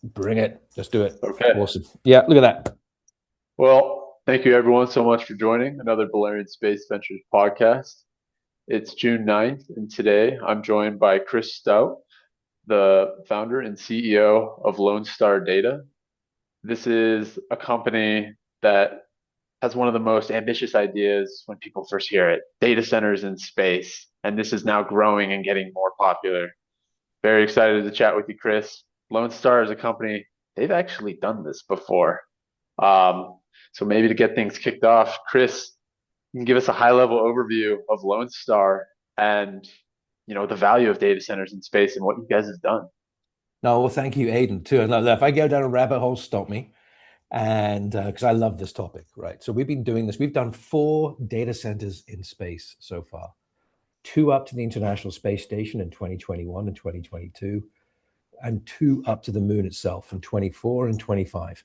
Bring it. Let's do it. Okay. Awesome. Yeah, look at that. Well, thank you everyone so much for joining another Balerion Space Ventures podcast. It's June 9th, and today I'm joined by Chris Stout, the founder and CEO of Lonestar Data. This is a company that has one of the most ambitious ideas when people first hear it, data centers in space. And this is now growing and getting more popular. Very excited to chat with you, Chris. Lone Star is a company, they've actually done this before. Um, so maybe to get things kicked off, Chris, you can give us a high level overview of Lone Star and the value of data centers in space and what you guys have done. No, well, thank you, Aidan, too. And if I go down a rabbit hole, stop me. And because I love this topic, right? So we've been doing this. We've done 4 data centers in space so far. 2 up to the International Space Station in 2021 and 2022, and 2 up to the moon itself in 24 and 25.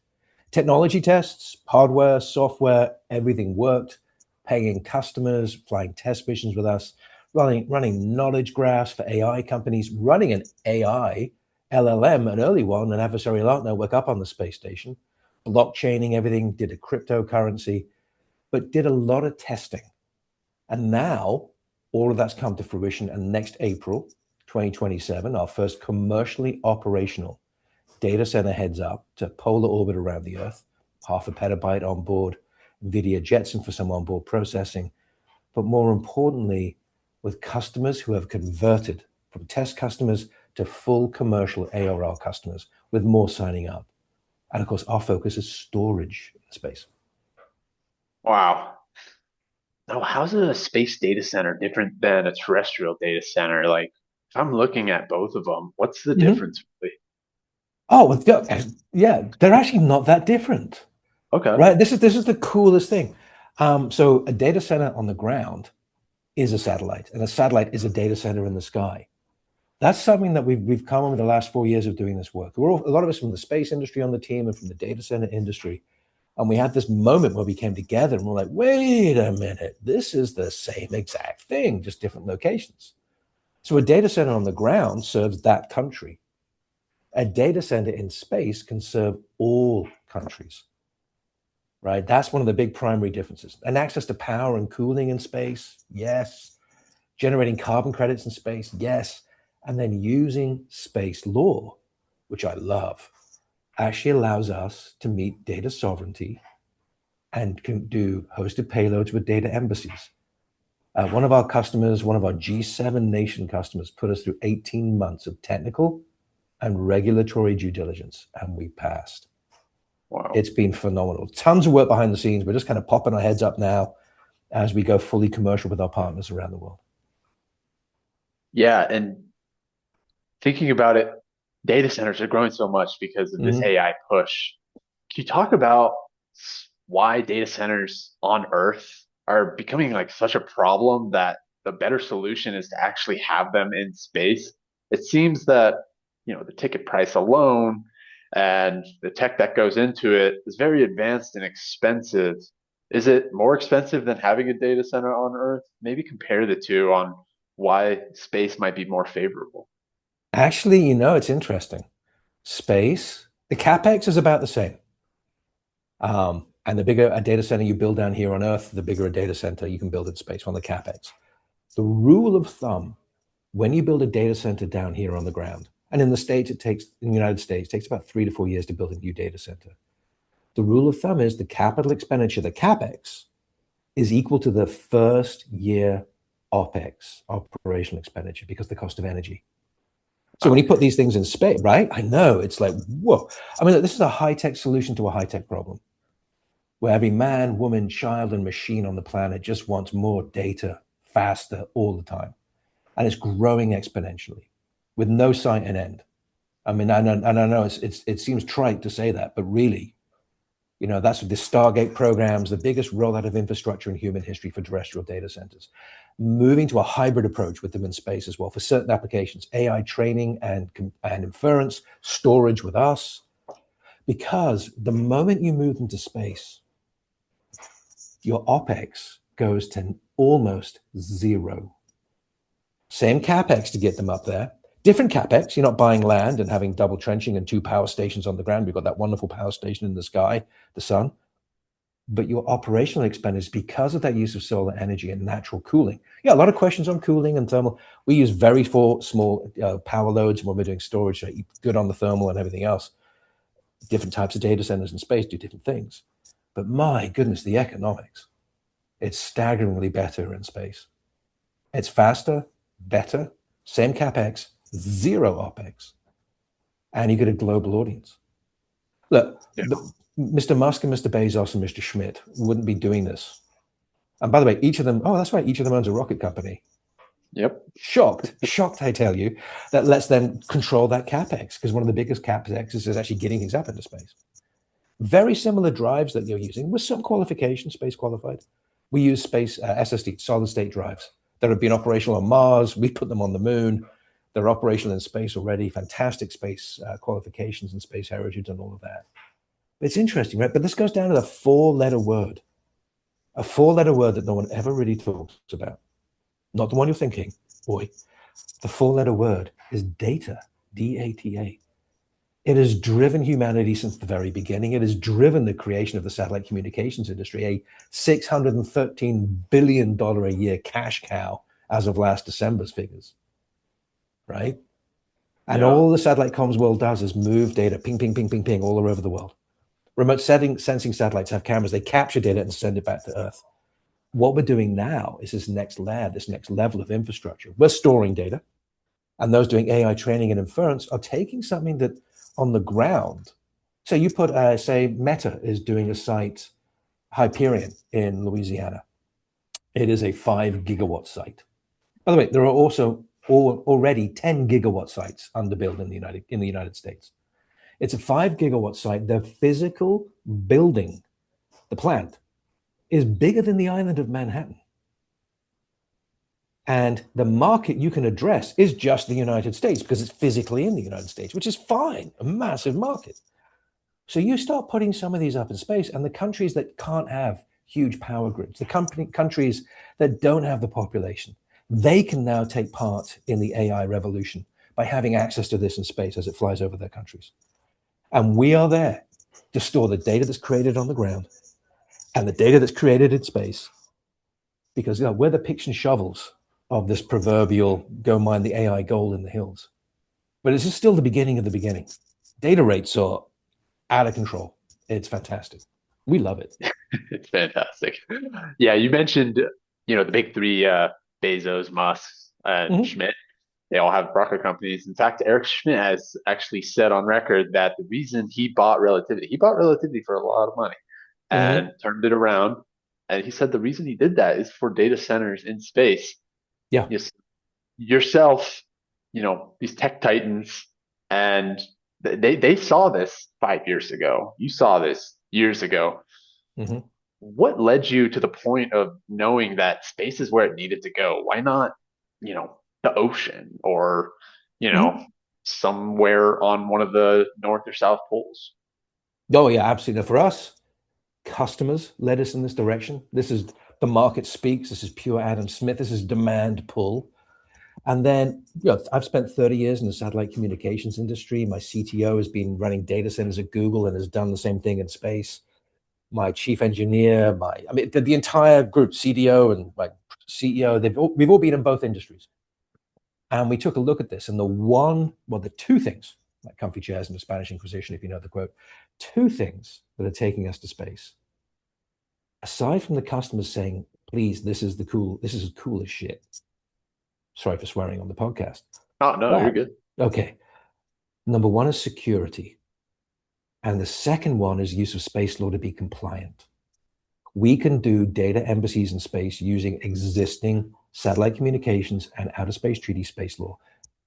Technology tests, hardware, software, everything worked. Paying customers, flying test missions with us, running knowledge graphs for AI companies, running an AI LLM, an early one, an adversarial art network up on the space station, blockchaining everything, did a cryptocurrency, but did a lot of testing. And now all of that's come to fruition. And next April 2027, our first commercially operational data center heads up to polar orbit around the Earth, 0.5 petabyte on board, NVIDIA Jetson for some onboard processing. But more importantly, with customers who have converted from test customers to full commercial ARR customers, with more signing up. And of course, our focus is storage in space. Wow. Now, how's a space data center different than a terrestrial data center? Like, if I'm looking at both of them, what's the Mhm. difference really? Oh, yeah, they're actually not that different, Okay. right? This is the coolest thing. So a data center on the ground is a satellite, and a satellite is a data center in the sky. That's something that we've come over the last 4 years of doing this work. A lot of us from the space industry on the team and from the data center industry, and we had this moment where we came together and we're like, wait a minute, this is the same exact thing, just different locations. So a data center on the ground serves that country. A data center in space can serve all countries, right? That's one of the big primary differences. And access to power and cooling in space, yes. Generating carbon credits in space, yes. And then using space law, which I love, actually allows us to meet data sovereignty and can do hosted payloads with data embassies. One of our customers, one of our G7 nation customers, put us through 18 months of technical and regulatory due diligence, and we passed. Wow. It's been phenomenal. Tons of work behind the scenes. We're just kind of popping our heads up now as we go fully commercial with our partners around the world. Yeah, and thinking about it, data centers are growing so much because of this Mhm. AI push. Can you talk about why data centers on Earth are becoming like such a problem that the better solution is to actually have them in space? It seems that, the ticket price alone and the tech that goes into it is very advanced and expensive. Is it more expensive than having a data center on Earth? Maybe compare the two on why space might be more favorable. Actually, it's interesting. Space, the capex is about the same. And the bigger a data center you build down here on Earth, the bigger a data center you can build in space on the capex. The rule of thumb, when you build a data center down here on the ground, and in the United States, it takes about 3 to 4 years to build a new data center. The rule of thumb is the capital expenditure, the capex, is equal to the first year OPEX, operational expenditure, because the cost of energy. So when Wow. you put these things in space, right? I know it's like, whoa. I mean, look, this is a high tech solution to a high tech problem where every man, woman, child, and machine on the planet just wants more data faster all the time. And it's growing exponentially with no sight and end. I mean, I know it seems trite to say that, but really, that's the Stargate programs, the biggest rollout of infrastructure in human history for terrestrial data centers. Moving to a hybrid approach with them in space as well for certain applications, AI training and inference, storage with us. Because the moment you move into space, your OPEX goes to almost zero. Same CapEx to get them up there, Different capex. You're not buying land and having double trenching and 2 power stations on the ground. We've got that wonderful power station in the sky, the sun. But your operational expense, because of that use of solar energy and natural cooling. Yeah, a lot of questions on cooling and thermal. We use very small power loads when we're doing storage, so good on the thermal and everything else. Different types of data centers in space do different things. But my goodness, the economics, it's staggeringly better in space. It's faster, better, same capex, 0 OPEX, and you get a global audience. Look, Mr. Musk and Mr. Bezos and Mr. Schmidt wouldn't be doing this. And by the way, each of them, that's right, each of them owns a rocket company. Yep. Shocked, I tell you, that lets them control that capex, because one of the biggest capex is actually getting things up into space. Very similar drives that you're using with some qualification, space qualified. We use space SSD, solid state drives that have been operational on Mars. We put them on the moon. They're operational in space already. Fantastic space qualifications and space heritage and all of that. It's interesting, right? But this goes down to the 4-letter word, a 4-letter word that no one ever really talks about. Not the one you're thinking, boy. The 4-letter word is data, D-A-T-A. It has driven humanity since the very beginning. It has driven the creation of the satellite communications industry, a $613 billion a year cash cow as of last December's figures, right? And all the satellite comms world does is move data, ping, ping, ping, ping, ping, all over the world. Remote sensing satellites have cameras. They capture data and send it back to Earth. What we're doing now is this next level of infrastructure. We're storing data, and those doing AI training and inference are taking something that on the ground. So you put, say, Meta is doing a site, Hyperion in Louisiana. It is a 5 gigawatt site. By the way, there are also already 10 gigawatt sites underbuilt in the United States. It's a 5 gigawatt site. The physical building, the plant, is bigger than the island of Manhattan. And the market you can address is just the United States because it's physically in the United States, which is fine, a massive market. So you start putting some of these up in space, and the countries that can't have huge power grids, the countries that don't have the population, they can now take part in the AI revolution by having access to this in space as it flies over their countries. And we are there to store the data that's created on the ground and the data that's created in space, because we're the picks and shovels of this proverbial go mine the AI gold in the hills. But this is still the beginning of the beginning. Data rates are out of control. It's fantastic. We love it. It's fantastic. Yeah, you mentioned, the big three, Bezos, Musk, and Schmidt. They all have rocket companies. In fact, Eric Schmidt has actually said on record that the reason he bought Relativity for a lot of money and turned it around. And he said the reason he did that is for data centers in space. Yeah. Yourself, these tech titans, and they saw this 5 years ago. You saw this years ago. What led you to the point of knowing that space is where it needed to go? Why not, the ocean or, somewhere on one of the North or South poles? Oh, yeah, absolutely. For us, customers led us in this direction. This is the market speaks. This is pure Adam Smith. This is demand pull. And then, I've spent 30 years in the satellite communications industry. My CTO has been running data centers at Google and has done the same thing in space. My chief engineer, the entire group, CDO and my CEO, we've all been in both industries. And we took a look at this, and the two things, like comfy chairs and the Spanish Inquisition, if you know the quote, two things that are taking us to space. Aside from the customers saying, please, this is as cool as shit. Sorry for swearing on the podcast. Oh, no, you're good. Okay. Number one is security. And the second one is use of space law to be compliant. We can do data embassies in space using existing satellite communications and outer space treaty space law.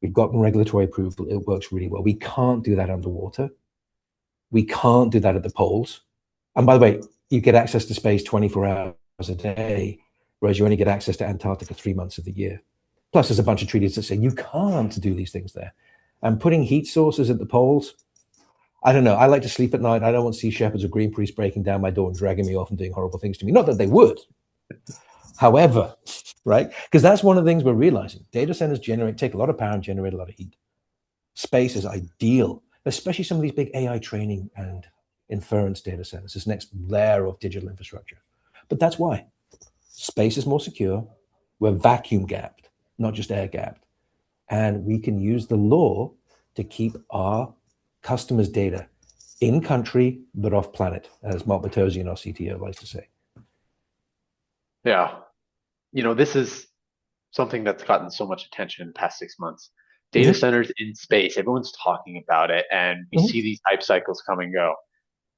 We've gotten regulatory approval. It works really well. We can't do that underwater. We can't do that at the poles. And by the way, you get access to space 24 hours a day, whereas you only get access to Antarctica 3 months of the year. Plus, there's a bunch of treaties that say you can't do these things there. And putting heat sources at the poles, I don't know. I like to sleep at night. I don't want Sea Shepherds or Greenpeace breaking down my door and dragging me off and doing horrible things to me. Not that they would. However, right? Because that's one of the things we're realizing. Data centers take a lot of power and generate a lot of heat. Space is ideal, especially some of these big AI training and inference data centers, this next layer of digital infrastructure. But that's why space is more secure. We're vacuum gapped, not just air gapped. And we can use the law to keep our customers' data in country, but off planet, as Mark Bertosian, our CTO, likes to say. Yeah. This is something that's gotten so much attention in the past 6 months. Data Mm-hmm. centers in space, everyone's talking about it, and we Mm-hmm. see these hype cycles come and go.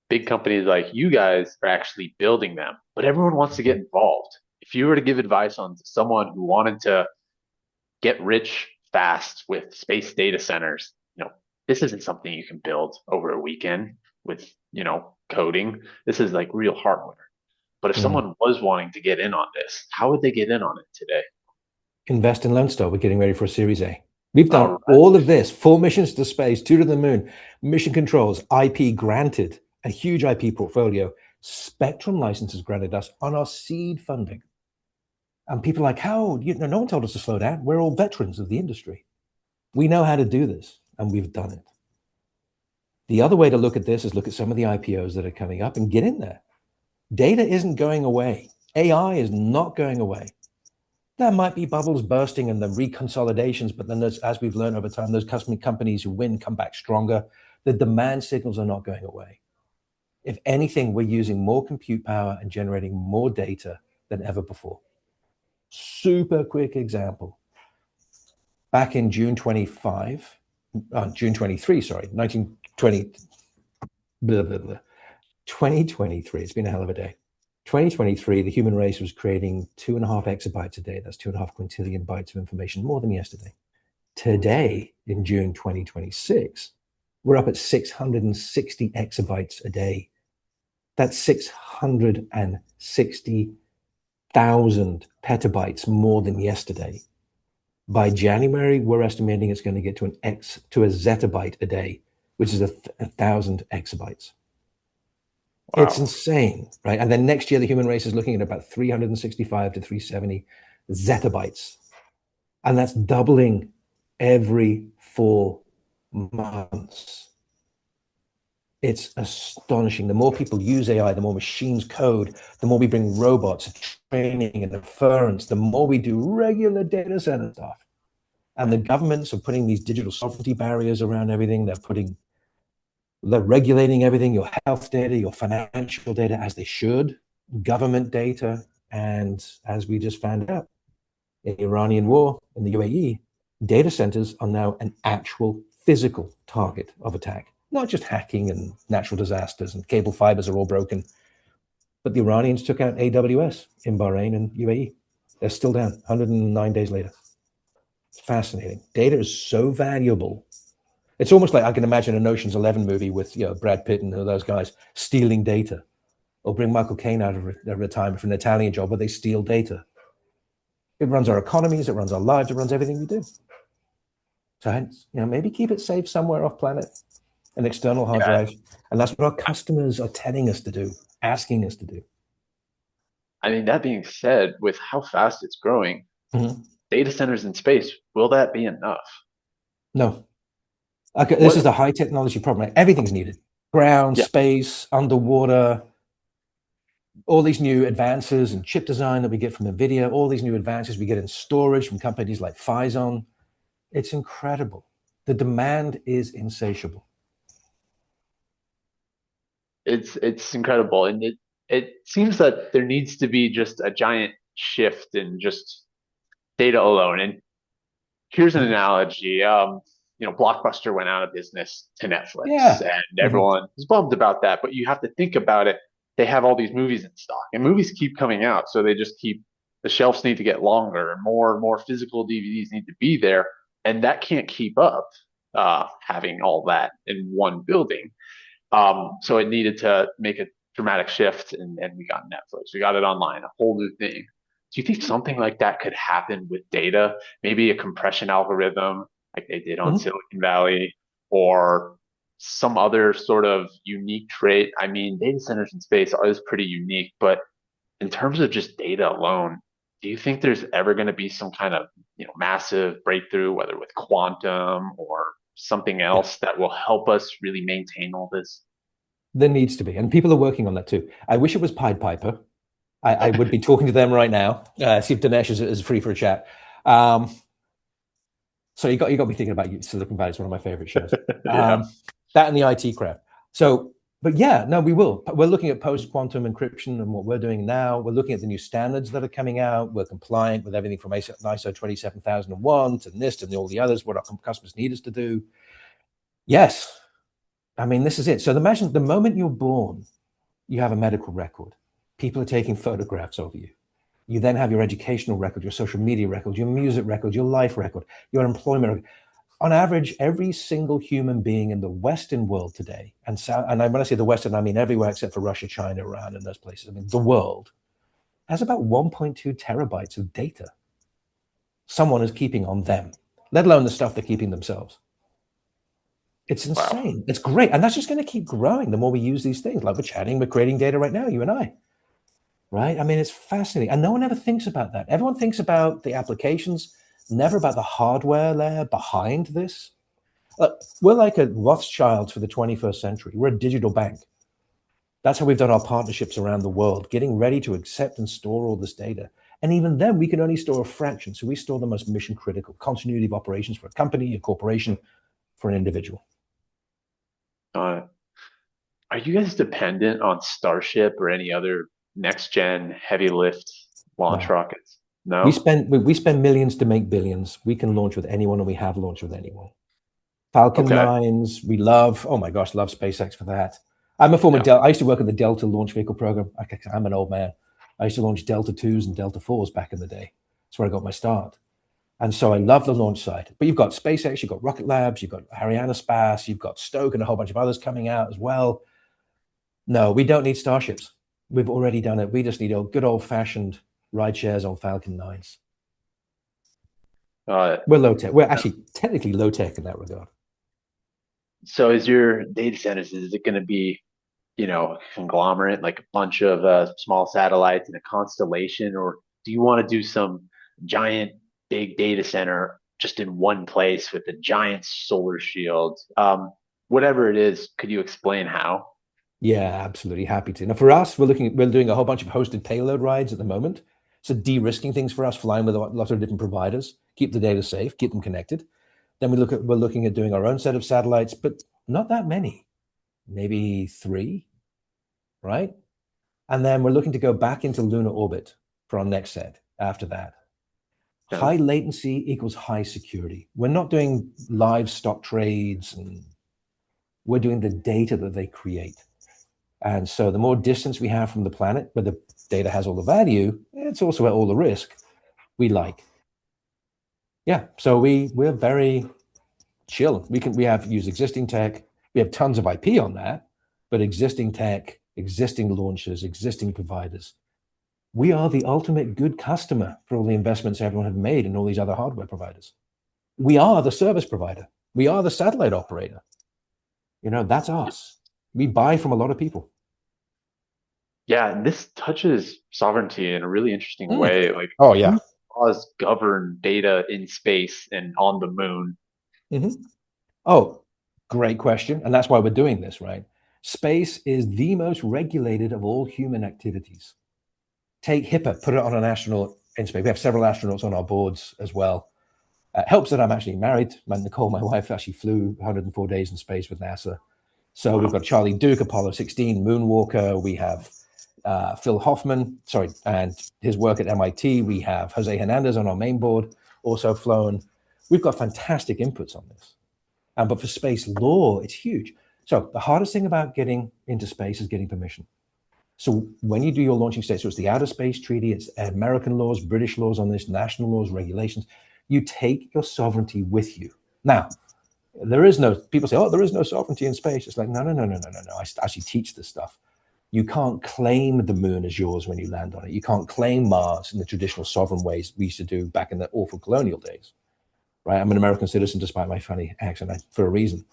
Big companies like you guys are actually building them, but everyone wants to get involved. If you were to give advice on someone who wanted to get rich fast with space data centers, this isn't something you can build over a weekend with, coding. This is like real hardware. But if Mm. someone was wanting to get in on this, how would they get in on it today? Invest in Lonestar. We're getting ready for a Series A. We've All done right. all of this, 4 missions to space, 2 to the moon, mission controls, IP granted, a huge IP portfolio, spectrum licenses granted us on our seed funding. And people are like, how? No one told us to slow down. We're all veterans of the industry. We know how to do this, and we've done it. The other way to look at this is look at some of the IPOs that are coming up and get in there. Data isn't going away. AI is not going away. There might be bubbles bursting and the reconsolidations, but then as we've learned over time, those customer companies who win come back stronger. The demand signals are not going away. If anything, we're using more compute power and generating more data than ever before. Super quick example. Back in June 23, sorry, 1920, blah, blah, blah, 2023, it's been a hell of a day. 2023, the human race was creating 2.5 exabytes a day. That's 2.5 quintillion bytes of information, more than yesterday. Today, in June 2026, we're up at 660 exabytes a day. That's 660,000 petabytes more than yesterday. By January, we're estimating it's going to get to a zettabyte a day, which is 1,000 exabytes. It's Wow. insane, right? And then next year, the human race is looking at about 365 to 370 zettabytes. And that's doubling every 4 months. It's astonishing. The more people use AI, the more machines code, the more we bring robots, training and inference, the more we do regular data center stuff. And the governments are putting these digital sovereignty barriers around everything. They're regulating everything, your health data, your financial data, as they should, government data. And as we just found out in the Iranian war, in the UAE, data centers are now an actual physical target of attack, not just hacking and natural disasters and cable fibers are all broken. But the Iranians took out AWS in Bahrain and UAE. They're still down 109 days later. It's fascinating. Data is so valuable. It's almost like I can imagine an Ocean's 11 movie with Brad Pitt and those guys stealing data, or bring Michael Caine out of retirement from an Italian job where they steal data. It runs our economies, it runs our lives, it runs everything we do. So maybe keep it safe somewhere off planet, an external hard Yeah. drive, and that's what our customers are telling us to do, asking us to do. I mean, that being said, with how fast it's growing, Mm-hmm. data centers in space, will that be enough? No, okay, this is What? the high technology problem. Everything's needed: ground, Yeah. space, underwater. All these new advances in chip design that we get from NVIDIA, all these new advances we get in storage from companies like Phison. It's incredible. The demand is insatiable. It's incredible. And it seems that there needs to be just a giant shift in just data alone. And here's an Mhm. analogy. Blockbuster went out of business to Netflix, Yeah. and Mhm. everyone was bummed about that. But you have to think about it. They have all these movies in stock, and movies keep coming out, so they just keep the shelves need to get longer, and more physical DVDs need to be there, and that can't keep up having all that in one building. So it needed to make a dramatic shift, and we got Netflix. We got it online, a whole new thing. Do you think something like that could happen with data? Maybe a compression algorithm like they did on Mhm. Silicon Valley, or some other sort of unique trait? I mean, data centers in space is pretty unique, but in terms of just data alone, do you think there's ever going to be some kind of massive breakthrough, whether with quantum or something else that will help us really maintain all this? There needs to be, and people are working on that too. I wish it was Pied Piper. I would be talking to them right now. See if Dinesh is free for a chat. So you got me thinking about Silicon Valley. It's one of my favorite shows. Yeah. That and the IT crowd. So, but yeah, no, we will. We're looking at post-quantum encryption and what we're doing now. We're looking at the new standards that are coming out. We're compliant with everything from ISO 27001 to NIST and all the others, what our customers need us to do. Yes. I mean, this is it. So imagine the moment you're born, you have a medical record. People are taking photographs of you. You then have your educational record, your social media record, your music record, your life record, your employment record. On average, every single human being in the Western world today, and when I say the Western, I mean everywhere except for Russia, China, Iran, and those places. I mean, the world has about 1.2 terabytes of data someone is keeping on them, let alone the stuff they're keeping themselves. It's insane. Wow. It's great. And that's just going to keep growing the more we use these things. Like we're chatting, we're creating data right now, you and I. Right? I mean, it's fascinating. And no one ever thinks about that. Everyone thinks about the applications, never about the hardware layer behind this. We're like a Rothschild for the 21st century. We're a digital bank. That's how we've done our partnerships around the world, getting ready to accept and store all this data. And even then, we can only store a fraction. So we store the most mission critical continuity of operations for a company, a corporation, for an individual. Are you guys dependent on Starship or any other next gen heavy lift launch rockets? No. We spend millions to make billions. We can launch with anyone, and we have launched with anyone. Falcon 9s, we love. Oh my gosh, love SpaceX for that. I'm a former I used to work in the Delta launch vehicle program. I'm an old man. I used to launch Delta 2s and Delta 4s back in the day. That's where I got my start. And so I love the launch side. But you've got SpaceX, you've got Rocket Labs, you've got Arianespace, you've got Stoke and a whole bunch of others coming out as well. No, we don't need Starships. We've already done it. We just need good old-fashioned ride shares on Falcon 9s. We're low-tech. We're actually technically low-tech in that regard. So is your data centers, is it going to be, conglomerate, like a bunch of small satellites in a constellation, or do you want to do some giant big data center just in one place with a giant solar shield? Whatever it is, could you explain how? Yeah, absolutely. Happy to. Now, for us, we're doing a whole bunch of hosted payload rides at the moment. So de-risking things for us, flying with a lot of different providers, keep the data safe, keep them connected. Then we're looking at doing our own set of satellites, but not that many, maybe 3, right? And then we're looking to go back into lunar orbit for our next set after that. Okay. High latency equals high security. We're not doing live stock trades, and we're doing the data that they create. And so the more distance we have from the planet, where the data has all the value, it's also at all the risk, we like. Yeah, so we're very chill. We use existing tech. We have tons of IP on that, but existing tech, existing launchers, existing providers. We are the ultimate good customer for all the investments everyone have made in all these other hardware providers. We are the service provider. We are the satellite operator. That's us. We buy from a lot of people. Yeah, and this touches sovereignty in a really interesting way. Like, oh yeah, laws govern data in space and on the moon. Mm-hmm. Oh, great question, and that's why we're doing this, right? Space is the most regulated of all human activities. Take HIPAA, put it on an astronaut in space. We have several astronauts on our boards as well. It helps that I'm actually married. Nicole, my wife, actually flew 104 days in space with NASA. So we've got Charlie Duke, Apollo 16, Moonwalker. We have Phil Hoffman, and his work at MIT. We have Jose Hernandez on our main board, also flown. We've got fantastic inputs on this. But for space law, it's huge. So the hardest thing about getting into space is getting permission. So when you do your launching state, so it's the Outer Space Treaty, it's American laws, British laws on this, national laws, regulations. You take your sovereignty with you. Now, people say, there is no sovereignty in space. It's like, no. I actually teach this stuff. You can't claim the moon as yours when you land on it. You can't claim Mars in the traditional sovereign ways we used to do back in the awful colonial days, right? I'm an American citizen despite my funny accent for a reason,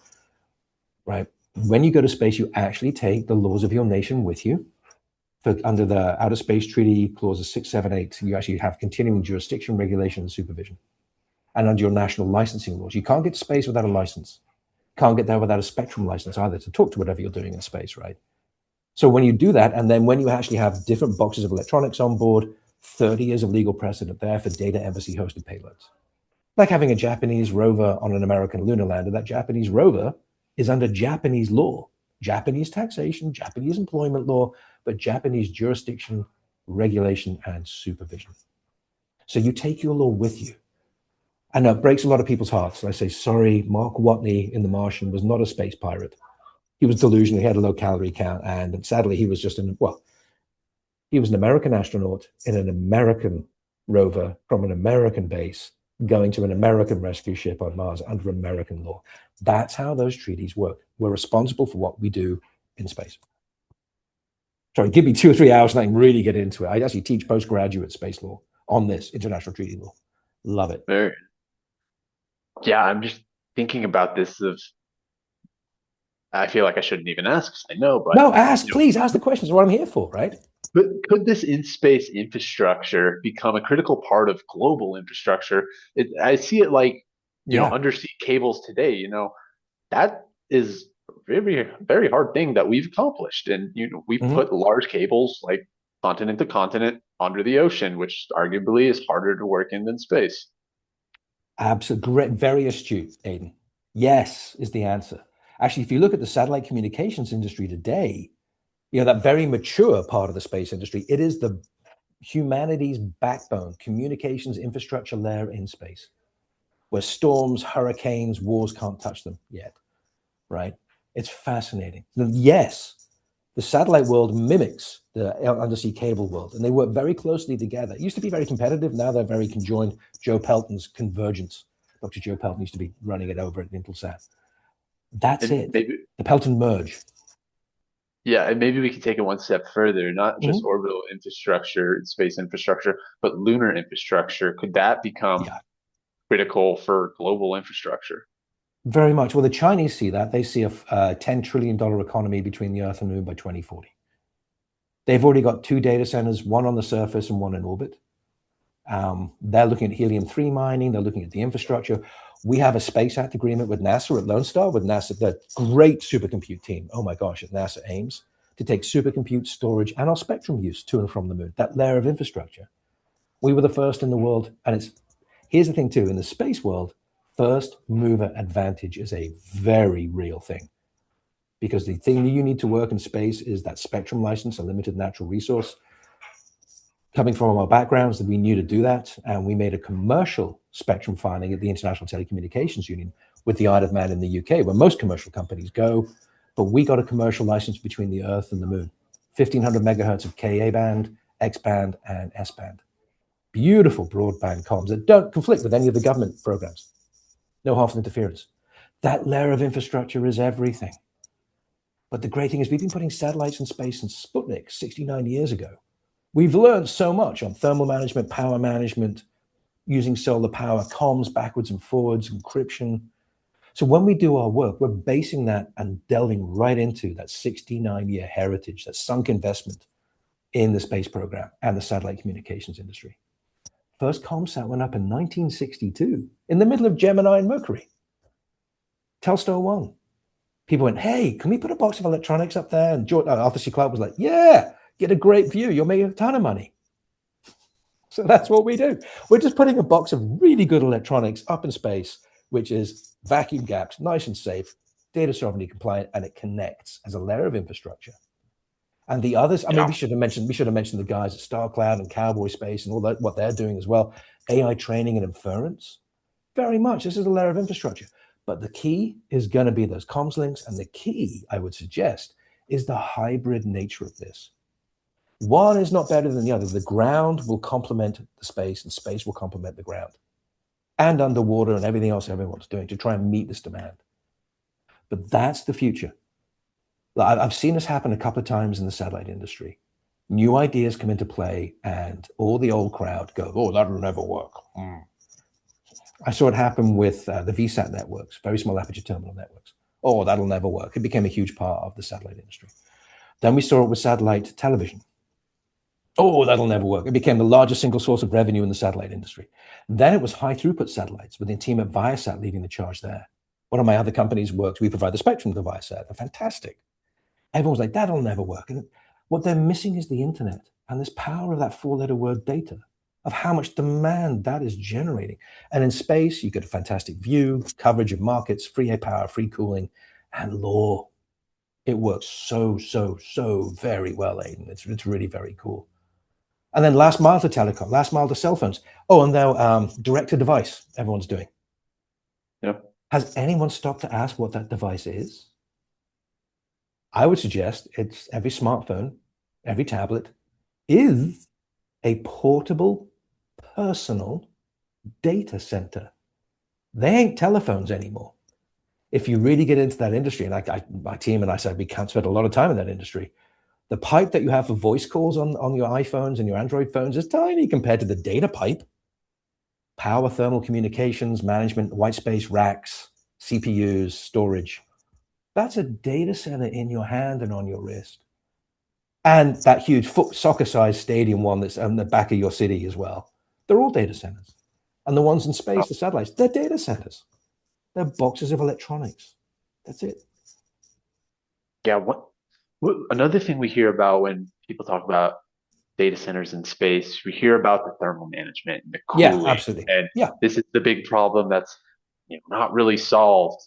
right? When you go to space, you actually take the laws of your nation with you. Under the Outer Space Treaty, clauses 6, 7, 8, you actually have continuing jurisdiction, regulation, and supervision. And under your national licensing laws, you can't get to space without a license. Can't get there without a spectrum license either to talk to whatever you're doing in space, right? So when you do that, and then when you actually have different boxes of electronics on board, 30 years of legal precedent there for data embassy hosted payloads. Like having a Japanese rover on an American lunar lander, that Japanese rover is under Japanese law, Japanese taxation, Japanese employment law, but Japanese jurisdiction, regulation, and supervision. So you take your law with you. I know it breaks a lot of people's hearts. I say, sorry, Mark Watney in The Martian was not a space pirate. He was delusional. He had a low calorie count. And sadly, he was just he was an American astronaut in an American rover from an American base going to an American rescue ship on Mars under American law. That's how those treaties work. We're responsible for what we do in space. Sorry, give me 2 or 3 hours and I can really get into it. I actually teach postgraduate space law on this, international treaty law. Love it. Yeah, I'm just thinking about this I feel like I shouldn't even ask because I know, but no, please ask the questions. What I'm here for, right? But could this in-space infrastructure become a critical part of global infrastructure? I see it like, undersea cables today, that is a very, very hard thing that we've accomplished. And, we've put large cables like continent to continent under the ocean, which arguably is harder to work in than space. Absolutely. Great. Very astute, Aidan. Yes, is the answer. Actually, if you look at the satellite communications industry today, that very mature part of the space industry, it is the humanity's backbone, communications infrastructure layer in space, where storms, hurricanes, wars can't touch them yet, right? It's fascinating. Yes, the satellite world mimics the undersea cable world, and they work very closely together. It used to be very competitive. Now they're very conjoined. Joe Pelton's convergence. Dr. Joe Pelton used to be running it over at Intelsat. That's it. The Pelton merge. Yeah, and maybe we could take it one step further, not just orbital infrastructure, space infrastructure, but lunar infrastructure. Could that become critical for global infrastructure? Very much. Well, the Chinese see that. They see a $10 trillion economy between the Earth and the Moon by 2040. They've already got 2 data centers, one on the surface and one in orbit. They're looking at helium-3 mining. They're looking at the infrastructure. We have a Space Act agreement with NASA at Lonestar, with NASA, the great supercompute team. Oh my gosh, at NASA aims to take supercompute storage and our spectrum use to and from the moon, that layer of infrastructure. We were the first in the world. And here's the thing too, in the space world, first mover advantage is a very real thing. Because the thing that you need to work in space is that spectrum license, a limited natural resource. Coming from our backgrounds, that we knew to do that, and we made a commercial spectrum filing at the International Telecommunications Union with the Isle of Man in the UK, where most commercial companies go. But we got a commercial license between the Earth and the Moon, 1,500 megahertz of Ka band, X band, and S band. Beautiful broadband comms that don't conflict with any of the government programs. No harmful interference. That layer of infrastructure is everything. But the great thing is we've been putting satellites in space since Sputnik 69 years ago. We've learned so much on thermal management, power management, using solar power, comms backwards and forwards, encryption. So when we do our work, we're basing that and delving right into that 69-year heritage, that sunk investment in the space program and the satellite communications industry. First ComSat went up in 1962, in the middle of Gemini and Mercury. Telstar 1. People went, hey, can we put a box of electronics up there? And Arthur C. Clarke was like, yeah, get a great view. You'll make a ton of money. So that's what we do. We're just putting a box of really good electronics up in space, which is vacuum gapped, nice and safe, data sovereignty compliant, and it connects as a layer of infrastructure. And the others, I mean, we should have mentioned the guys at StarCloud and Cowboy Space and all that, what they're doing as well. AI training and inference. Very much. This is a layer of infrastructure. But the key is going to be those comms links. And the key, I would suggest, is the hybrid nature of this. One is not better than the other. The ground will complement the space and space will complement the ground. And underwater and everything else everyone's doing to try and meet this demand. But that's the future. I've seen this happen a couple of times in the satellite industry. New ideas come into play and all the old crowd go, oh, that'll never work. I saw it happen with the VSAT networks, very small aperture terminal networks. Oh, that'll never work. It became a huge part of the satellite industry. Then we saw it with satellite television. Oh, that'll never work. It became the largest single source of revenue in the satellite industry. Then it was high throughput satellites with the team at Viasat leading the charge there. One of my other companies works, we provide the spectrum to Viasat. They're fantastic. Everyone's like, that'll never work. And what they're missing is the internet and this power of that four-letter word data, of how much demand that is generating. And in space, you get a fantastic view, coverage of markets, free power, free cooling, and law. It works so very well, Aidan. It's really very cool. And then last mile to telecom, last mile to cell phones. Oh, and now direct to device, everyone's doing. Yep. Has anyone stopped to ask what that device is? I would suggest it's every smartphone, every tablet is a portable, personal data center. They ain't telephones anymore. If you really get into that industry, and my team and I said we can't spend a lot of time in that industry, the pipe that you have for voice calls on your iPhones and your Android phones is tiny compared to the data pipe. Power, thermal communications, management, white space, racks, CPUs, storage. That's a data center in your hand and on your wrist. And that huge soccer-sized stadium one that's on the back of your city as well. They're all data centers. And the ones in space, the satellites, they're data centers. They're boxes of electronics. That's it. Yeah. Another thing we hear about when people talk about data centers in space, we hear about the thermal management and the cooling. Yeah, absolutely. And yeah. This is the big problem that's not really solved.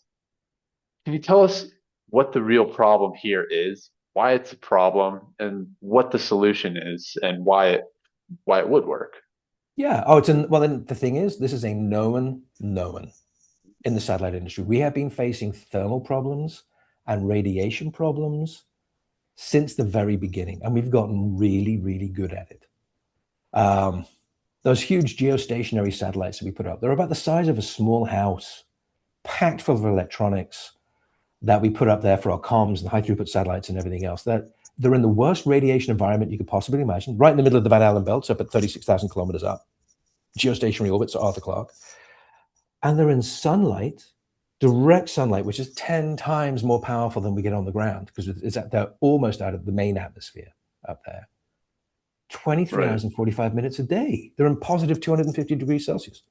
Can you tell us what the real problem here is, why it's a problem, and what the solution is, and why it would work? Yeah. Oh, well, then the thing is, this is a known in the satellite industry. We have been facing thermal problems and radiation problems since the very beginning, and we've gotten really good at it. Those huge geostationary satellites that we put up, they're about the size of a small house, packed full of electronics that we put up there for our comms and high throughput satellites and everything else. That they're in the worst radiation environment you could possibly imagine, right in the middle of the Van Allen belts, up at 36,000 kilometers up, geostationary orbits at Arthur Clarke. And they're in sunlight, direct sunlight, which is 10 times more powerful than we get on the ground, because they're almost out of the main atmosphere up there. 23 hours and 45 minutes a day. They're in positive 250 degrees Celsius.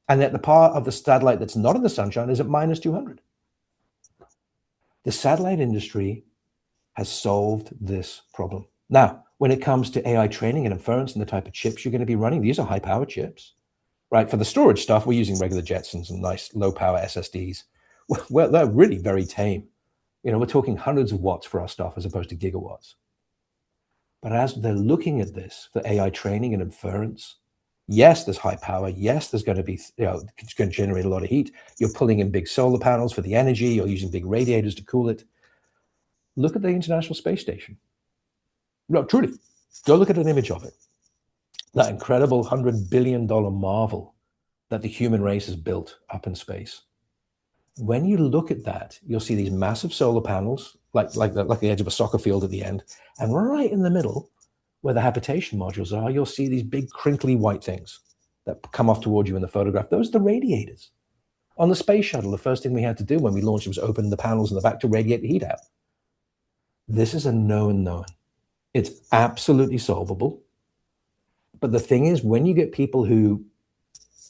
And yet the part of the satellite that's not in the sunshine is at minus 200. The satellite industry has solved this problem. Now, when it comes to AI training and inference and the type of chips you're going to be running, these are high-power chips. Right, for the storage stuff, we're using regular Jetsons and nice low-power SSDs. Well, they're really very tame. We're talking hundreds of watts for our stuff as opposed to gigawatts. But as they're looking at this for AI training and inference, yes, there's high power. Yes, there's going to be, it's going to generate a lot of heat. You're pulling in big solar panels for the energy. You're using big radiators to cool it. Look at the International Space Station. No, truly, go look at an image of it. That incredible $100 billion marvel that the human race has built up in space. When you look at that, you'll see these massive solar panels, like the edge of a soccer field at the end, and right in the middle, where the habitation modules are, you'll see these big crinkly white things that come off toward you in the photograph. Those are the radiators. On the space shuttle, the first thing we had to do when we launched was open the panels in the back to radiate the heat out. This is a known. It's absolutely solvable. But the thing is, when you get people who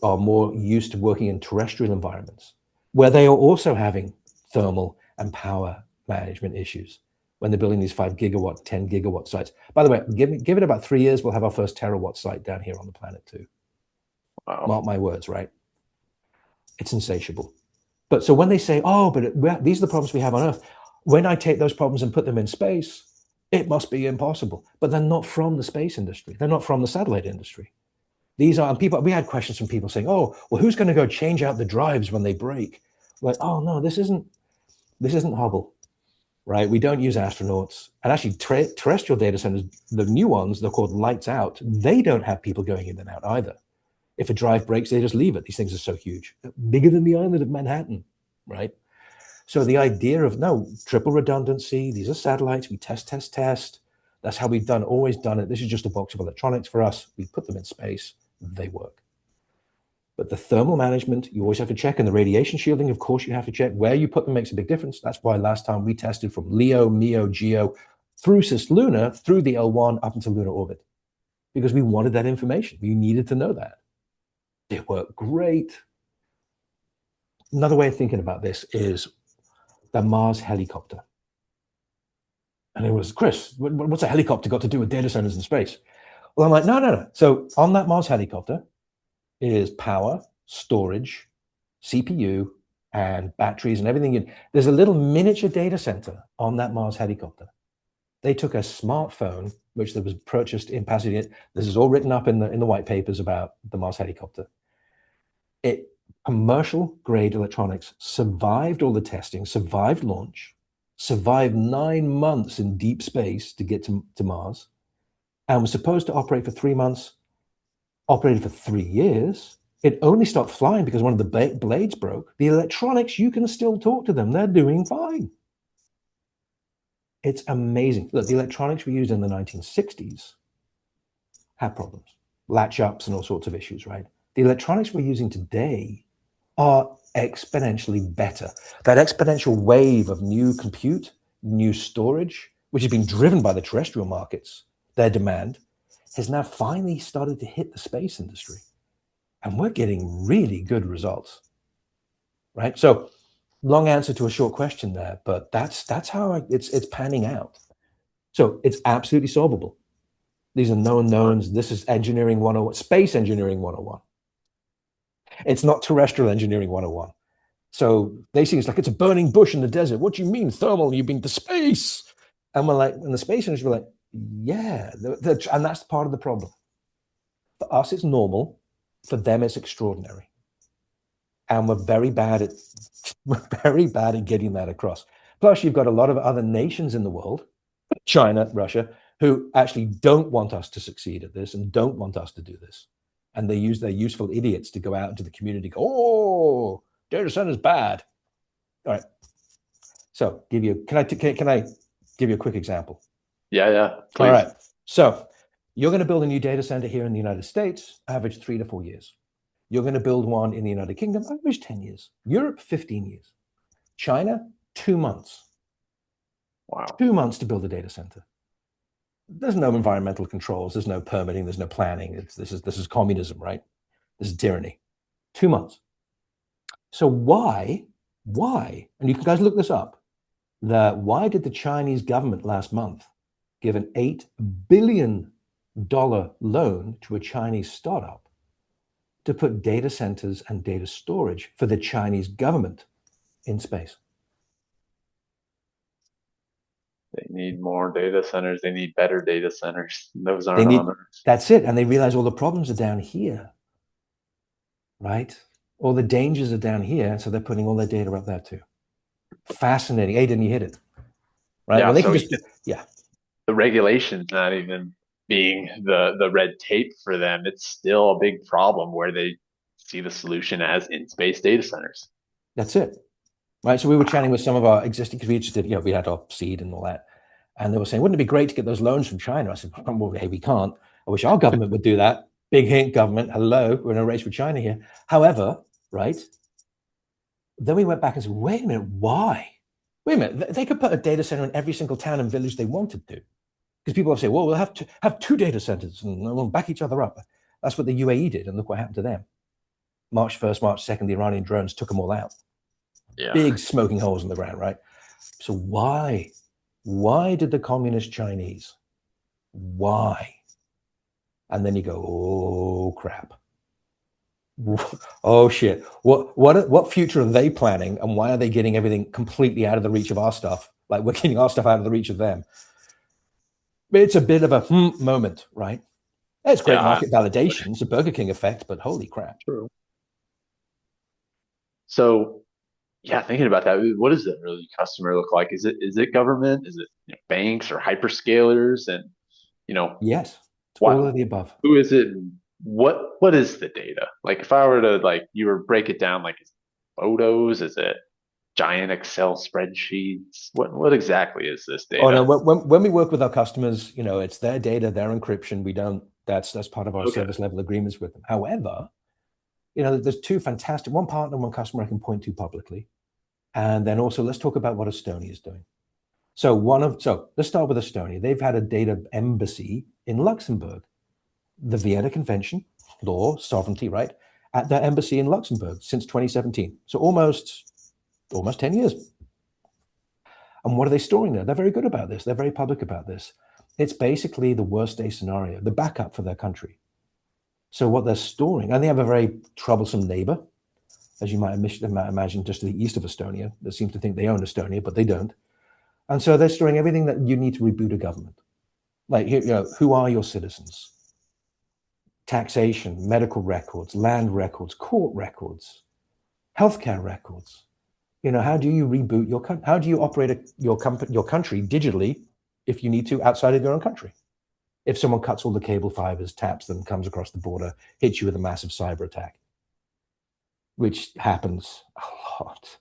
are more used to working in terrestrial environments, where they are also having thermal and power management issues, when they're building these 5 gigawatt, 10 gigawatt sites. By the way, give it about 3 years, we'll have our first terawatt site down here on the planet too. Wow. Mark my words, right? It's insatiable. But so when they say, oh, but these are the problems we have on Earth, when I take those problems and put them in space, it must be impossible. But they're not from the space industry. They're not from the satellite industry. These are people. We had questions from people saying, "Oh, well, who's going to go change out the drives when they break?" Like, oh no, this isn't Hubble, right? We don't use astronauts, and actually, terrestrial data centers, the new ones, they're called lights out. They don't have people going in and out either. If a drive breaks, they just leave it. These things are so huge, bigger than the island of Manhattan, right? So the idea of triple redundancy, these are satellites, we test. That's how we've always done it. This is just a box of electronics for us. We put them in space, they work. But the thermal management, you always have to check, and the radiation shielding, of course, you have to check. Where you put them makes a big difference. That's why last time we tested from LEO, MEO, GEO, through cislunar, through the L1 up into lunar orbit, because we wanted that information. We needed to know that. It worked great. another way of thinking about this is the Mars helicopter. And it was, Chris, what's a helicopter got to do with data centers in space? Well, I'm like, no. So on that Mars helicopter is power, storage, CPU, and batteries and everything. There's a little miniature data center on that Mars helicopter. They took a smartphone, which was purchased in Pasadena. This is all written up in the white papers about the Mars helicopter. Commercial grade electronics survived all the testing, survived launch, survived 9 months in deep space to get to Mars, and was supposed to operate for 3 months, operated for 3 years. It only stopped flying because one of the blades broke. The electronics, you can still talk to them. They're doing fine. It's amazing. Look, the electronics we used in the 1960s had problems, latch ups and all sorts of issues, right? The electronics we're using today are exponentially better. That exponential wave of new compute, new storage, which has been driven by the terrestrial markets, their demand, has now finally started to hit the space industry. And we're getting really good results, right? So long answer to a short question there, but that's how it's panning out. So it's absolutely solvable. These are known knowns. This is engineering 101, space engineering 101. It's not terrestrial engineering 101. So they see it's like it's a burning bush in the desert. What do you mean thermal? You've been to space. And we're like, in the space industry, we're like, yeah. And that's part of the problem. For us, it's normal. For them, it's extraordinary. And we're very bad at getting that across. Plus, you've got a lot of other nations in the world, China, Russia, who actually don't want us to succeed at this and don't want us to do this. And they use their useful idiots to go out into the community, go, oh, data center's bad. All right. So can I give you a quick example? Yeah, please. All right. So you're going to build a new data center here in the United States, average 3 to 4 years. You're going to build one in the United Kingdom, average 10 years. Europe, 15 years. China, 2 months. Wow. 2 months to build a data center. There's no environmental controls. There's no permitting. There's no planning. This is communism, right? This is tyranny. 2 months. So why, and you can guys look this up, why did the Chinese government last month give an $8 billion loan to a Chinese startup to put data centers and data storage for the Chinese government in space? They need more data centers. They need better data centers. Those aren't on Earth. That's it. And they realize all the problems are down here, right? All the dangers are down here. So they're putting all their data up there too. Fascinating. Aidan, you hit it. Right? Yeah, well, they so can just, yeah. The regulation's not even being the red tape for them. It's still a big problem where they see the solution as in-space data centers. That's it. Right. So we were chatting with some of our existing, because we just did, we had our seed and all that. And they were saying, wouldn't it be great to get those loans from China? I said, well, hey, we can't. I wish our government would do that. Big hint, government. Hello, we're in a race with China here. However, right. Then we went back and said, wait a minute, why? Wait a minute, they could put a data center in every single town and village they wanted to. Because people will say, well, we'll have to have 2 data centers and we'll back each other up. That's what the UAE did. And look what happened to them. March 1st, March 2nd, the Iranian drones took them all out. Yeah. Big smoking holes in the ground, right? So why did the communist Chinese? Why? And then you go, oh crap. Oh shit. What future are they planning, and why are they getting everything completely out of the reach of our stuff? Like we're getting our stuff out of the reach of them. It's a bit of a moment, right? It's great market validation. It's a Burger King effect, but holy crap. True. So yeah, thinking about that, what does the early customer look like? Is it government? Is it banks or hyperscalers? And yes, all of the above. Who is it? What is the data? Like if I were to break it down, like is it photos? Is it giant Excel spreadsheets? What exactly is this data? Oh no, when we work with our customers, it's their data, their encryption. We don't. That's part of our service level agreements with them. However, there's 2 fantastic, one partner, one customer I can point to publicly. And then also let's talk about what Estonia is doing. So let's start with Estonia. They've had a data embassy in Luxembourg, the Vienna Convention, law, sovereignty, right? at their embassy in Luxembourg since 2017. So almost 10 years. And what are they storing there? They're very good about this. They're very public about this. It's basically the worst case scenario, the backup for their country. So what they're storing, and they have a very troublesome neighbor, as you might imagine, just to the east of Estonia, that seems to think they own Estonia, but they don't. And so they're storing everything that you need to reboot a government. Like, who are your citizens? Taxation, medical records, land records, court records, healthcare records. How do you reboot your country? How do you operate your country digitally if you need to outside of your own country? If someone cuts all the cable fibers, taps them, comes across the border, hits you with a massive cyber attack, which happens a lot.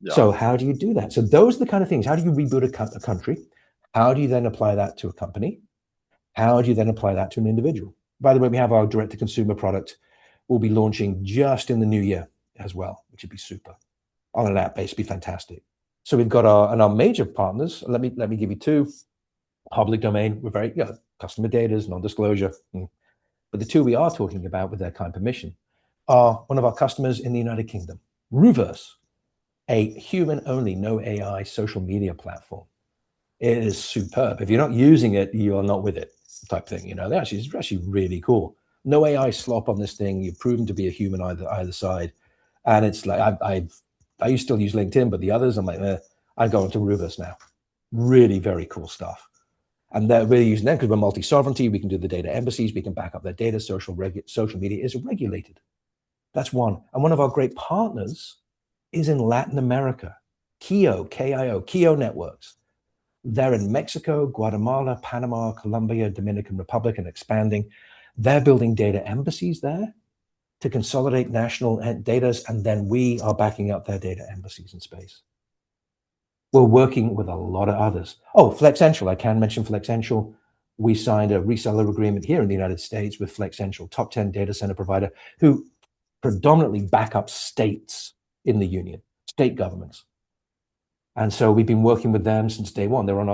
Yeah. So how do you do that? So those are the kind of things. How do you reboot a country? How do you then apply that to a company? How do you then apply that to an individual? By the way, we have our direct-to-consumer product. We'll be launching just in the new year as well, which would be super. On an app base, be fantastic. So we've got our major partners. Let me give you two. Public domain, we're very customer data, non-disclosure. But the two we are talking about with their kind permission are one of our customers in the United Kingdom, Ruverse, a human-only, no AI social media platform. It is superb. If you're not using it, you're not with it, type thing. It's actually really cool. No AI slop on this thing. You've proven to be a human either side, and it's like I used to still use LinkedIn, but the others, I'm like, I go into Ruverse now. Really very cool stuff. And we're using them because we're multi-sovereignty. We can do the data embassies. We can back up their data. Social media is regulated. That's one. And one of our great partners is in Latin America, KIO Networks. They're in Mexico, Guatemala, Panama, Colombia, Dominican Republic, and expanding. They're building data embassies there to consolidate national data, and then we are backing up their data embassies in space. We're working with a lot of others. Oh, Flexential, I can mention Flexential. We signed a reseller agreement here in the United States with Flexential, top 10 data center provider, who predominantly back up states in the union, state governments. And so we've been working with them since day one. They're on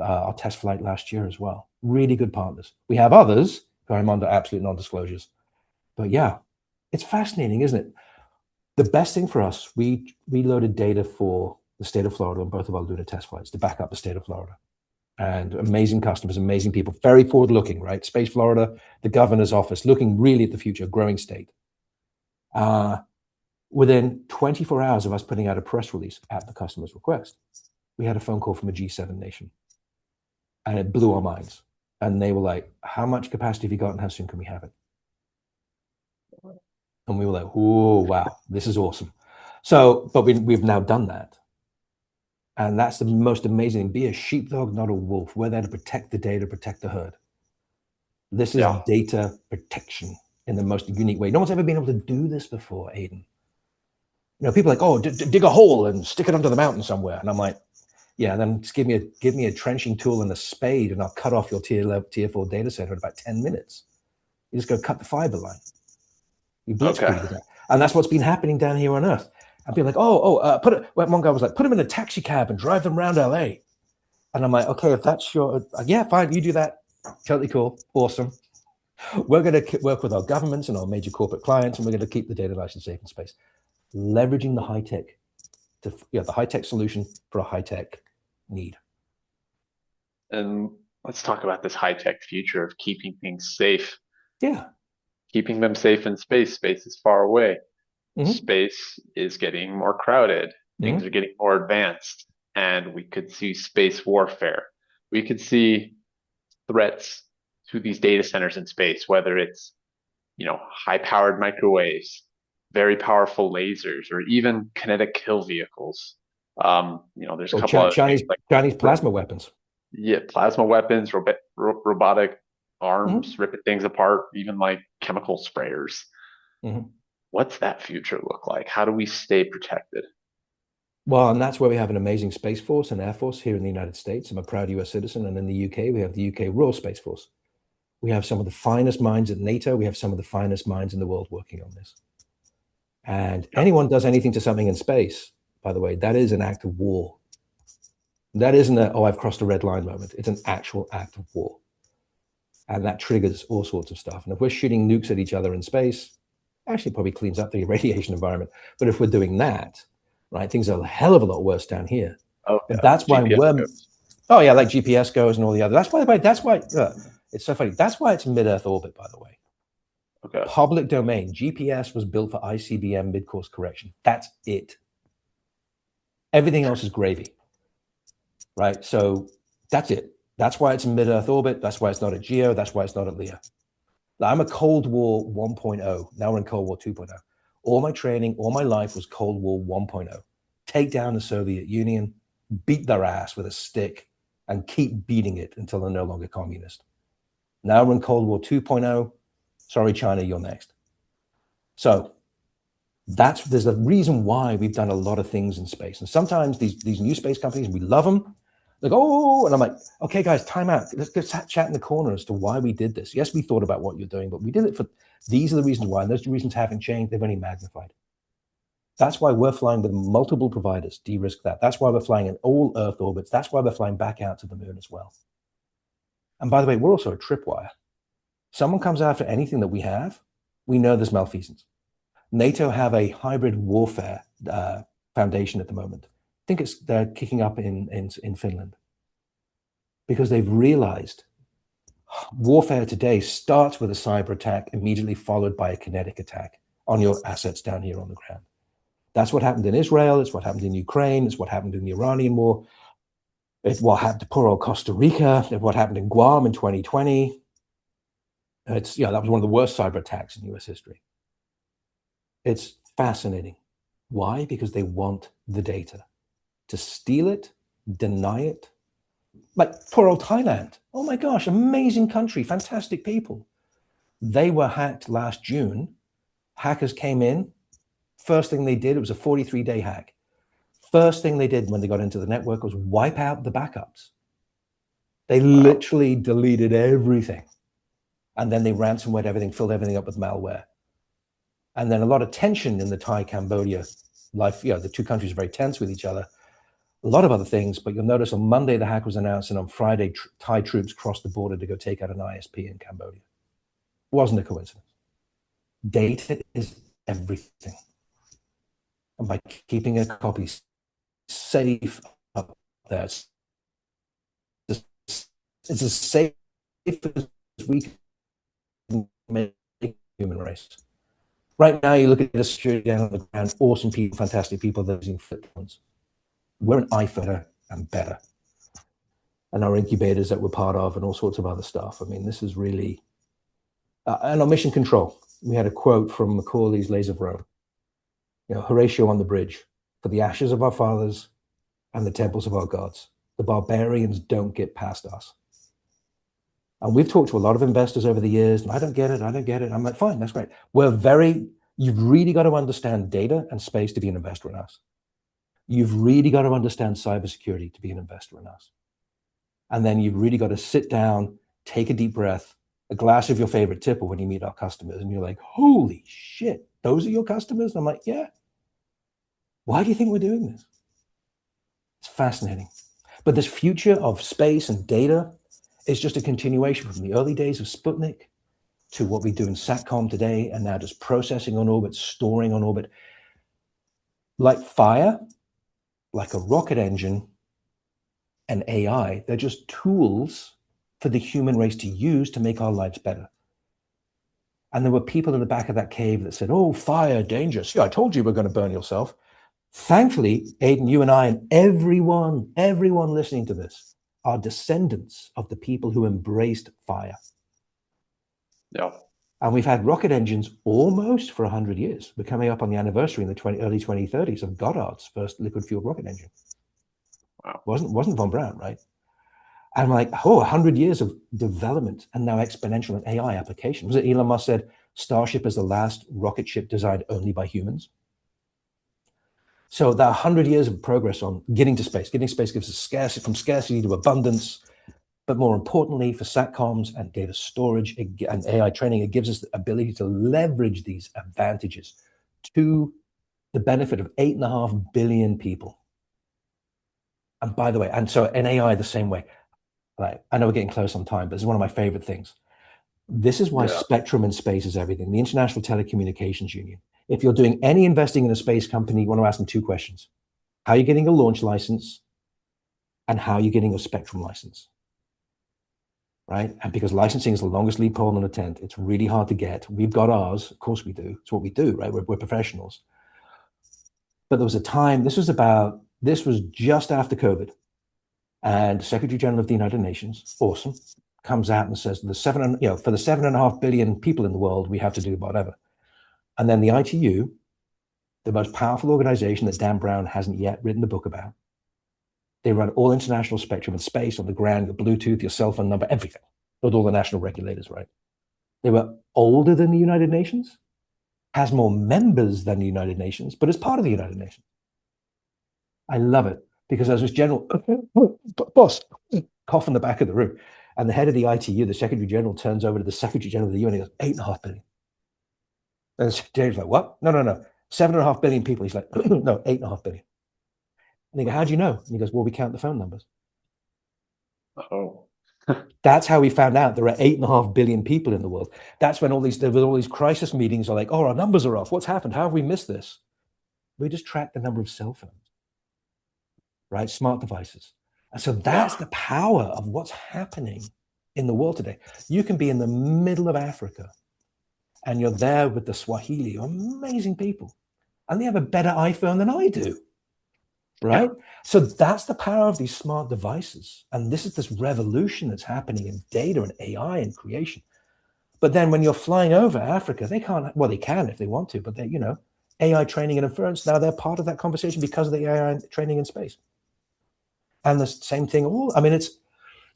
our test flight last year as well. Really good partners. We have others who I'm under absolute non-disclosures. But yeah, it's fascinating, isn't it? The best thing for us, we loaded data for the state of Florida on both of our lunar test flights to back up the state of Florida. And amazing customers, amazing people, very forward looking, right? Space Florida, the governor's office, looking really at the future, growing state. Within 24 hours of us putting out a press release at the customer's request, we had a phone call from a G7 nation. And it blew our minds. And they were like, how much capacity have you got and how soon can we have it? And we were like, oh, wow, this is awesome. So, but we've now done that. And that's the most amazing thing. Be a sheepdog, not a wolf. We're there to protect the data, protect the herd. This is data protection in the most unique way. No one's ever been able to do this before, Aidan. People are like, oh, dig a hole and stick it under the mountain somewhere. And I'm like, yeah, then just give me a trenching tool and a spade, and I'll cut off your tier 4 data center in about 10 minutes. You just go cut the fiber line. You blitzkrieg that. And that's what's been happening down here on Earth. I'd be like, one guy was like, put them in a taxi cab and drive them around LA. And I'm like, okay, if that's your, yeah, fine, you do that. Totally cool. Awesome. We're going to work with our governments and our major corporate clients, and we're going to keep the data license safe in space. Leveraging the high tech, the high tech solution for a high tech need. And let's talk about this high tech future of keeping things safe. Yeah. Keeping them safe in space. Space is far away. Space is getting more crowded. Things are getting more advanced, and we could see space warfare. We could see threats to these data centers in space, whether it's, high-powered microwaves, very powerful lasers, or even kinetic kill vehicles. There's a couple of Chinese plasma weapons. Yeah, plasma weapons, robotic arms, ripping things apart, even like chemical sprayers. What's that future look like? How do we stay protected? Well, and that's where we have an amazing Space Force and Air Force here in the United States. I'm a proud US citizen. And in the UK, we have the UK Royal Space Force. We have some of the finest minds at NATO. We have some of the finest minds in the world working on this. And anyone does anything to something in space, by the way, that is an act of war. That isn't I've crossed a red line moment. It's an actual act of war. And that triggers all sorts of stuff. And if we're shooting nukes at each other in space, Actually, probably cleans up the radiation environment. But if we're doing that, right, things are a hell of a lot worse down here. Oh But yeah, that's why GPS we're, goes. oh yeah, like GPS goes and all the other. That's why, that's why, it's so funny. That's why it's mid-Earth orbit, by the way. Okay. Public domain. GPS was built for ICBM mid-course correction. That's it. Everything else is gravy, right? So that's it. That's why it's in mid-Earth orbit. That's why it's not at GEO. That's why it's not at LEO. I'm a Cold War 1.0. Now we're in Cold War 2.0. All my training, all my life was Cold War 1.0. Take down the Soviet Union, beat their ass with a stick, and keep beating it until they're no longer communist. Now we're in Cold War 2.0. Sorry, China, you're next. So there's a reason why we've done a lot of things in space. And sometimes these new space companies, we love them. They go, oh, and I'm like, okay, guys, time out. Let's chat in the corner as to why we did this. Yes, we thought about what you're doing, but we did it for, these are the reasons why. And those reasons haven't changed. They've only magnified. That's why we're flying with multiple providers, de-risk that. That's why we're flying in all Earth orbits. That's why we're flying back out to the moon as well. And by the way, we're also a tripwire. Someone comes after anything that we have, we know there's malfeasance. NATO have a hybrid warfare foundation at the moment. I think they're kicking up in Finland because they've realized warfare today starts with a cyber attack, immediately followed by a kinetic attack on your assets down here on the ground. That's what happened in Israel. It's what happened in Ukraine. It's what happened in the Iranian war. It's what happened to poor old Costa Rica. It's what happened in Guam in 2020. That was one of the worst cyber attacks in US history. It's fascinating. Why? Because they want the data. To steal it, deny it. Like poor old Thailand. Oh my gosh, amazing country, fantastic people. They were hacked last June. Hackers came in. First thing they did, it was a 43-day hack. First thing they did when they got into the network was wipe out the backups. They literally deleted everything. And then they ransomwared everything, filled everything up with malware. And then a lot of tension in the Thai-Cambodia life. The two countries are very tense with each other. A lot of other things, but you'll notice on Monday the hack was announced, and on Friday Thai troops crossed the border to go take out an ISP in Cambodia. It wasn't a coincidence. Data is everything. And by keeping a copy safe up there, it's as safe as we can make the human race. Right now, you look at the security down on the ground, awesome people, fantastic people that are using flip phones. We're an iPhone and better. And our incubators that we're part of and all sorts of other stuff. I mean, this is really, and our mission control. We had a quote from Macaulay's Lays of Rome. Horatio on the bridge, for the ashes of our fathers and the temples of our gods. The barbarians don't get past us. And we've talked to a lot of investors over the years, and I don't get it. I'm like, fine, that's great. You've really got to understand data and space to be an investor in us. You've really got to understand cybersecurity to be an investor in us. And then you've really got to sit down, take a deep breath, a glass of your favorite tipple when you meet our customers, and you're like, holy shit, those are your customers? And I'm like, yeah. Why do you think we're doing this? It's fascinating. But this future of space and data is just a continuation from the early days of Sputnik to what we do in SATCOM today, and now just processing on orbit, storing on orbit. Like fire, like a rocket engine, and AI, they're just tools for the human race to use to make our lives better. And there were people in the back of that cave that said, oh, fire, dangerous. Yeah, I told you we're going to burn yourself. Thankfully, Aidan, you and I and everyone listening to this are descendants of the people who embraced fire. Yeah. And we've had rocket engines almost for 100 years. We're coming up on the anniversary in the early 2030s of Goddard's first liquid-fueled rocket engine. Wow. Wasn't von Braun, right? And I'm like, 100 years of development and now exponential and AI application. Was it Elon Musk said Starship is the last rocket ship designed only by humans? So there are 100 years of progress on getting to space. Getting to space gives us from scarcity to abundance. But more importantly, for SATCOMs and data storage and AI training, it gives us the ability to leverage these advantages to the benefit of 8.5 billion people. And by the way, and so in AI the same way. Right, I know we're getting close on time, but this is one of my favorite things. This is why Yeah. spectrum in space is everything. The International Telecommunications Union. If you're doing any investing in a space company, you want to ask them two questions. How are you getting a launch license? And how are you getting a spectrum license? Right? And because licensing is the longest lead pole in a tent, it's really hard to get. We've got ours. Of course we do. It's what we do, right? We're professionals. But there was a time, this was just after COVID. And the Secretary General of the United Nations, awesome, comes out and says for the 7.5 billion people in the world, we have to do whatever. And then the ITU, the most powerful organization that Dan Brown hasn't yet written the book about, they run all international spectrum in space, on the ground, your Bluetooth, your cell phone number, everything. With all the national regulators, right? They were older than the United Nations, has more members than the United Nations, but is part of the United Nations. I love it because as this general, boss, cough in the back of the room. And the head of the ITU, the Secretary General, turns over to the Secretary General of the UN and he goes, 8.5 billion. And the Secretary General's like, what? No. 7.5 billion people. He's like, no, 8.5 billion. And they go, how do you know? And he goes, well, we count the phone numbers. Oh. That's how we found out there are 8.5 billion people in the world. That's when there were all these crisis meetings are like, oh, our numbers are off. What's happened? How have we missed this? We just tracked the number of cell phones, right? Smart devices. And so that's the power of what's happening in the world today. You can be in the middle of Africa and you're there with the Swahili, amazing people, and they have a better iPhone than I do, right? Yeah. So that's the power of these smart devices. And this is this revolution that's happening in data and AI and creation. But then when you're flying over Africa, they can't, well, they can if they want to, but they, AI training and inference, now they're part of that conversation because of the AI training in space. And the same thing,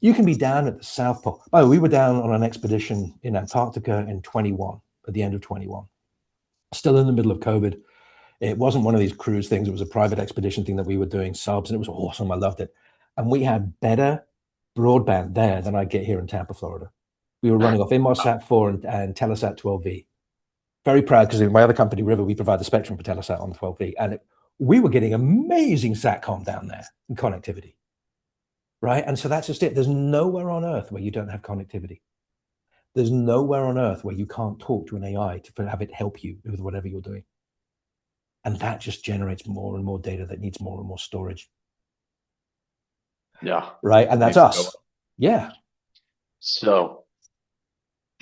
you can be down at the South Pole. By the way, we were down on an expedition in Antarctica in 21, at the end of 21. Still in the middle of COVID. It wasn't one of these cruise things. It was a private expedition thing that we were doing, subs, and it was awesome. I loved it. And we had better broadband there than I get here in Tampa, Florida. We were running off Inmarsat 4 and Telesat 12V. Very proud because in my other company, River, we provide the spectrum for Telesat on 12V. And we were getting amazing SATCOM down there and connectivity. Right? And so that's just it. There's nowhere on Earth where you don't have connectivity. There's nowhere on Earth where you can't talk to an AI to have it help you with whatever you're doing. And that just generates more and more data that needs more and more storage. Yeah. Right. And that's us. Yeah. So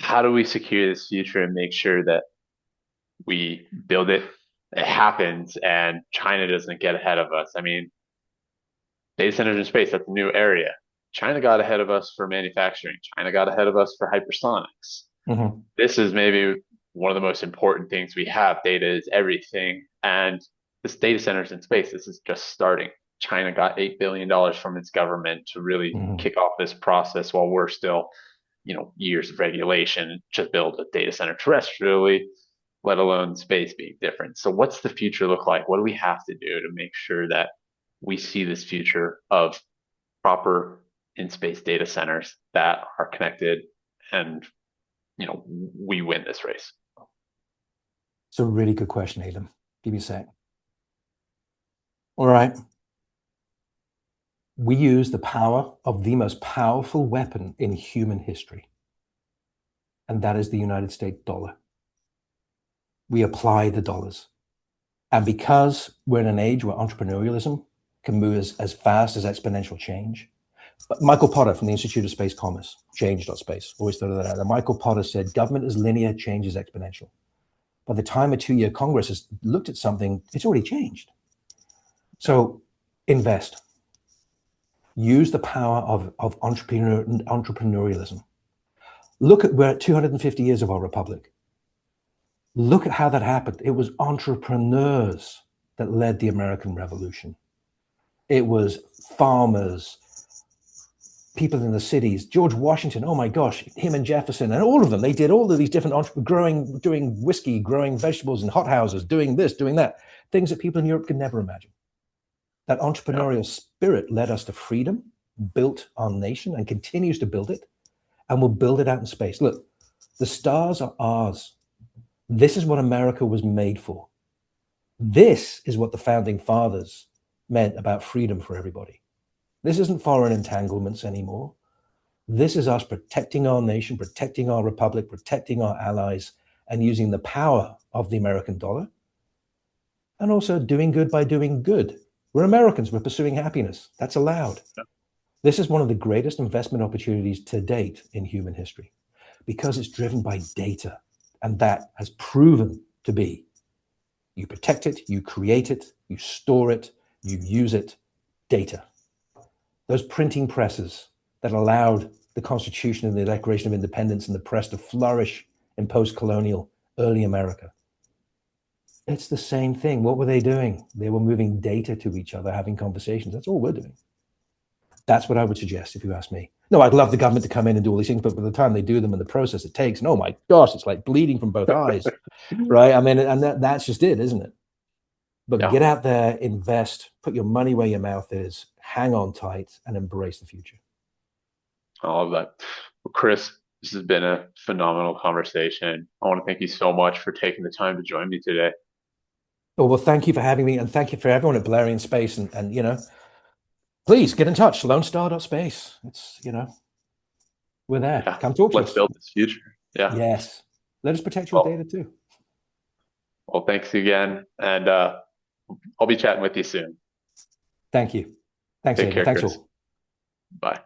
how do we secure this future and make sure that we build it happens and China doesn't get ahead of us? I mean, data centers in space, that's a new area. China got ahead of us for manufacturing. China got ahead of us for hypersonics. Mm-hmm. This is maybe one of the most important things we have. Data is everything. And this data centers in space, this is just starting. China got $8 billion from its government to really kick off this process while we're still, years of regulation to build a data center terrestrially, let alone space being different. So what's the future look like? What do we have to do to make sure that we see this future of proper in-space data centers that are connected and, we win this race? It's a really good question, Aidan. Give me a sec. All right. We use the power of the most powerful weapon in human history, and that is the United States dollar. We apply the dollars. And because we're in an age where entrepreneurialism can move as fast as exponential change, Michael Potter from the Institute of Space Commerce, change.space, always thought of that out. And Michael Potter said, government is linear, change is exponential. By the time a 2-year Congress has looked at something, it's already changed. So invest. Use the power of entrepreneurialism. We're at 250 years of our republic. Look at how that happened. It was entrepreneurs that led the American Revolution. It was farmers, people in the cities, George Washington, oh my gosh, him and Jefferson and all of them, they did all of these different doing whiskey, growing vegetables in hothouses, doing this, doing that, things that people in Europe could never imagine. That entrepreneurial spirit led us to freedom, built our nation and continues to build it, and we'll build it out in space. Look, the stars are ours. This is what America was made for. This is what the founding fathers meant about freedom for everybody. This isn't foreign entanglements anymore. This is us protecting our nation, protecting our republic, protecting our allies, and using the power of the American dollar, and also doing good by doing good. We're Americans, we're pursuing happiness. That's allowed. This is one of the greatest investment opportunities to date in human history because it's driven by data, and that has proven to be. You protect it, you create it, you store it, you use it, data. Those printing presses that allowed the Constitution and the Declaration of Independence and the press to flourish in post-colonial early America. It's the same thing. What were they doing? They were moving data to each other, having conversations. That's all we're doing. That's what I would suggest if you ask me. No, I'd love the government to come in and do all these things, but by the time they do them and the process it takes, and oh my gosh, it's like bleeding from both eyes, right? I mean, and that's just it, isn't it? But get out there, invest, put your money where your mouth is, hang on tight, and embrace the future. I love that. Well, Chris, this has been a phenomenal conversation. I want to thank you so much for taking the time to join me today. Well, thank you for having me, and thank you for everyone at Balerion Space, and please get in touch, lonestar.space. It's, we're there. Yeah. Come talk to us. Let's build this future. Yeah. Yes. Let us protect your data too. Well, thanks again. And I'll be chatting with you soon. Thank you. Thanks, Take Aidan. care, Thanks Chris. all. Bye.